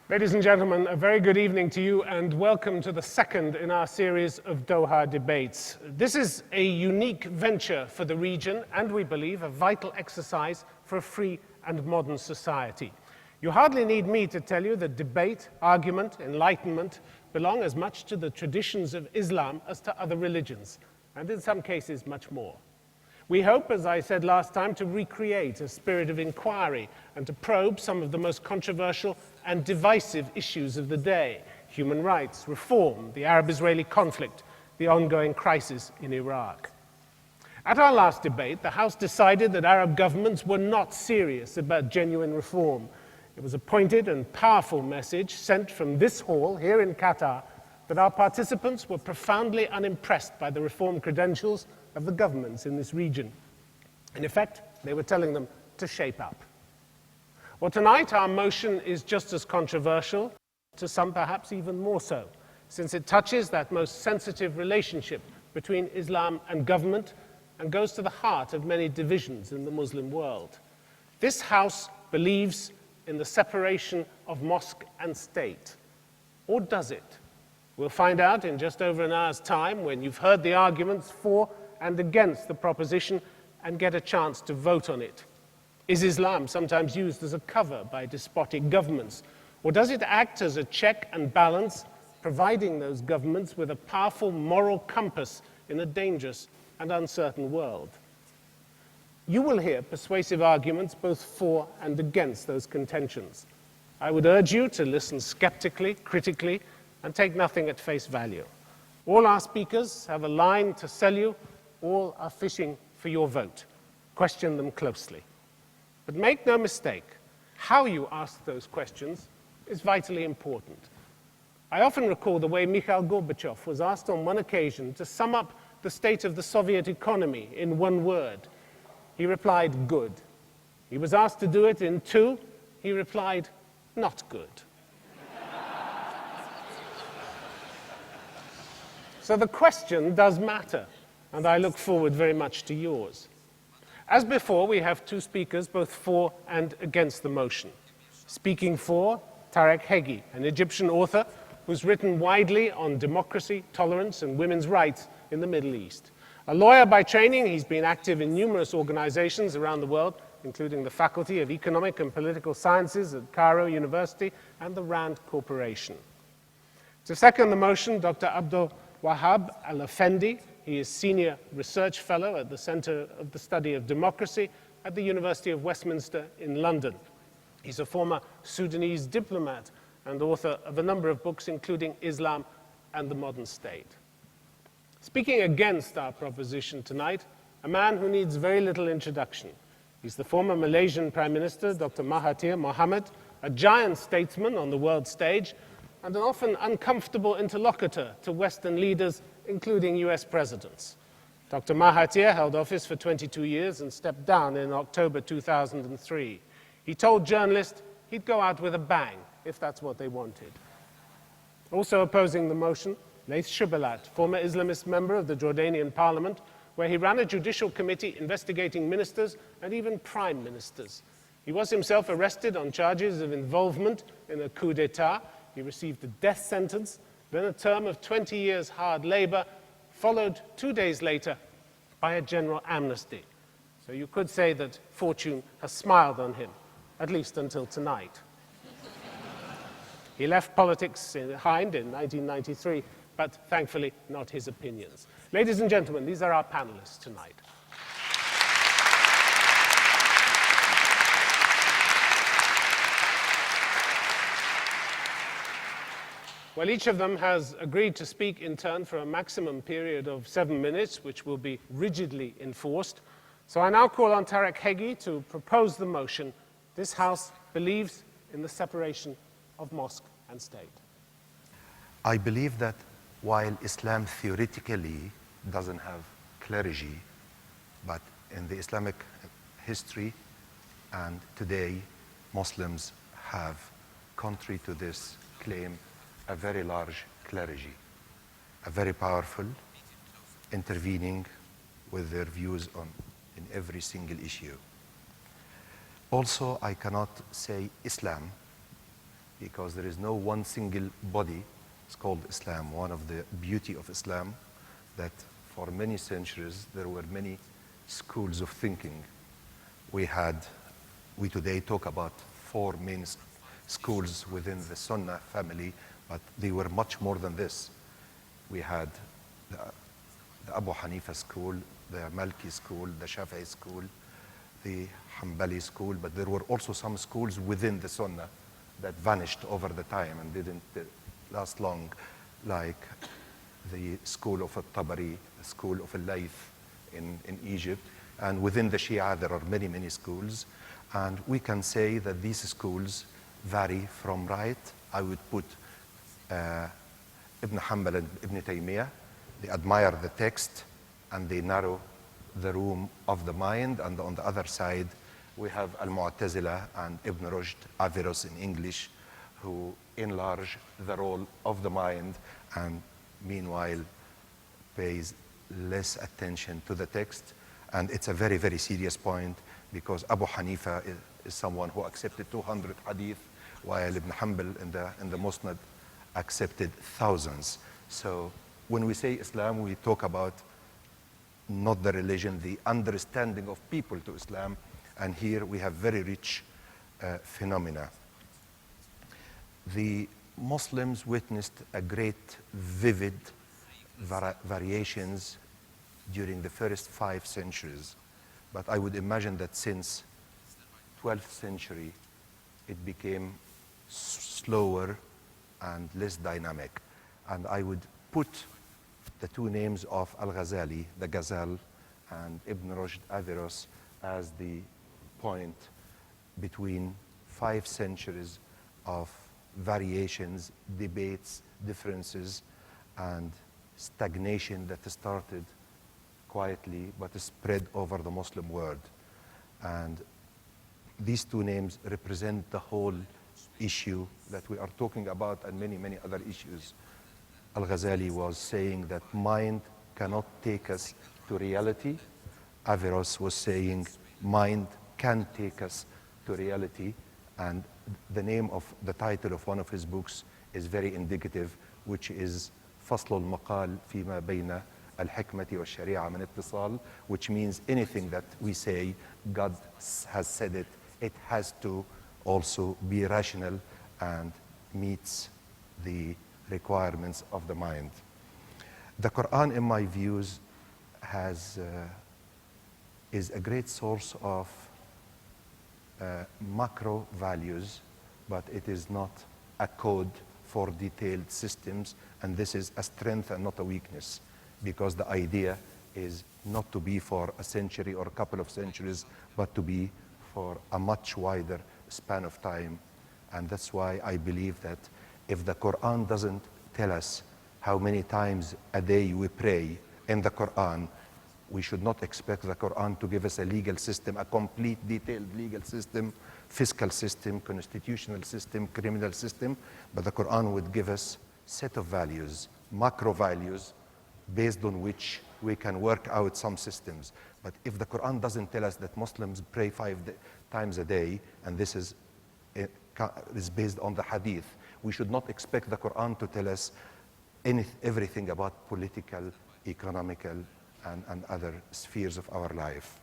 Ladies and gentlemen, a very good evening to you and welcome to the second in our series of Doha debates. This is a unique venture for the region and, we believe, a vital exercise for a free and modern society. You hardly need me to tell you that debate, argument, enlightenment belong as much to the traditions of Islam as to other religions, and in some cases much more. We hope, as I said last time, to recreate a spirit of inquiry and to probe some of the most controversial and divisive issues of the day: human rights, reform, the Arab-Israeli conflict, the ongoing crisis in Iraq. At our last debate, the House decided that Arab governments were not serious about genuine reform. It was a pointed and powerful message sent from this hall here in Qatar that our participants were profoundly unimpressed by the reform credentials of the governments in this region. In effect, they were telling them to shape up. Well, tonight our motion is just as controversial, to some perhaps even more so, since it touches that most sensitive relationship between Islam and government and goes to the heart of many divisions in the Muslim world. This House believes in the separation of mosque and state. Or does it? We'll find out in just over an hour's time when you've heard the arguments for and against the proposition and get a chance to vote on it. Is Islam sometimes used as a cover by despotic governments? Or does it act as a check and balance, providing those governments with a powerful moral compass in a dangerous and uncertain world? You will hear persuasive arguments both for and against those contentions. I would urge you to listen skeptically, critically, and take nothing at face value. All our speakers have a line to sell you. All are fishing for your vote. Question them closely. But make no mistake, how you ask those questions is vitally important. I often recall the way Mikhail Gorbachev was asked on one occasion to sum up the state of the Soviet economy in one word. He replied, good. He was asked to do it in two. He replied, not good. So the question does matter, and I look forward very much to yours. As before, we have two speakers, both for and against the motion. Speaking for, Tarek Heggy, an Egyptian author who's written widely on democracy, tolerance, and women's rights in the Middle East. A lawyer by training, he's been active in numerous organizations around the world, including the Faculty of Economic and Political Sciences at Cairo University and the RAND Corporation. To second the motion, Dr. Abdelwahab El-Affendi. He is Senior Research Fellow at the Center of the Study of Democracy at the University of Westminster in London. He's a former Sudanese diplomat and author of a number of books, including Islam and the Modern State. Speaking against our proposition tonight, a man who needs very little introduction. He's the former Malaysian Prime Minister, Dr. Mahathir Mohamad, a giant statesman on the world stage, and an often uncomfortable interlocutor to Western leaders, including US presidents. Dr. Mahathir held office for 22 years and stepped down in October 2003. He told journalists he'd go out with a bang if that's what they wanted. Also opposing the motion, Laith Shubeilat, former Islamist member of the Jordanian parliament, where he ran a judicial committee investigating ministers and even prime ministers. He was himself arrested on charges of involvement in a coup d'etat. He received a death sentence, then a term of 20 years hard labor, followed 2 days later by a general amnesty. So you could say that fortune has smiled on him, at least until tonight. He left politics behind in 1993, but thankfully not his opinions. Ladies and gentlemen, these are our panelists tonight. Well, each of them has agreed to speak in turn for a maximum period of 7 minutes, which will be rigidly enforced. So I now call on Tarek Heggy to propose the motion. This House believes in the separation of mosque and state. I believe that while Islam theoretically doesn't have clergy, but in the Islamic history and today, Muslims have, contrary to this claim, a very large clergy, a very powerful, intervening with their views in every single issue. Also, I cannot say Islam because there is no one single body. It's called Islam. One of the beauty of Islam, that for many centuries there were many schools of thinking. We today talk about four main schools within the Sunnah family, but they were much more than this. We had the Abu Hanifa school, the Malki school, the Shafi'i school, the Hanbali school, but there were also some schools within the Sunnah that vanished over the time and didn't last long, like the school of Al-Tabari, the school of Laith in Egypt. And within the Shia, there are many, many schools. And we can say that these schools vary from right. I would put Ibn Hanbal and Ibn Taymiyyah. They admire the text and they narrow the room of the mind. And on the other side, we have Al-Mu'tazila and Ibn Rushd, Averroes in English, who enlarge the role of the mind and meanwhile pays less attention to the text. And it's a very, very serious point, because Abu Hanifa is someone who accepted 200 hadith, while Ibn Hanbal in the Musnad accepted thousands. So when we say Islam, we talk about not the religion, the understanding of people to Islam. And here we have very rich phenomena. The Muslims witnessed a great, vivid variations during the first 5 centuries. But I would imagine that since 12th century, it became slower and less dynamic. And I would put the two names of Al-Ghazali, the Ghazal, and Ibn Rushd, Averroes, as the point between 5 centuries of variations, debates, differences, and stagnation that started quietly but spread over the Muslim world. And these two names represent the whole issue that we are talking about, and many, many other issues. Al-Ghazali was saying that mind cannot take us to reality. Averroes was saying mind can take us to reality. And the name of the title of one of his books is very indicative, which is فصل المقال فيما بين الحكمة والشريعة من اتصال, which means anything that we say, God has said it, it has to also be rational and meets the requirements of the mind. The Quran, in my views, is a great source of macro values, but it is not a code for detailed systems, and this is a strength and not a weakness, because the idea is not to be for a century or a couple of centuries, but to be for a much wider span of time. And that's why I believe that if the Quran doesn't tell us how many times a day we pray in the Quran, we should not expect the Quran to give us a legal system, a complete detailed legal system, fiscal system, constitutional system, criminal system, but the Quran would give us a set of values, macro values, based on which we can work out some systems. But if the Quran doesn't tell us that Muslims pray 5 times a day, and this is based on the hadith, we should not expect the Quran to tell us everything about political, economical, and other spheres of our life.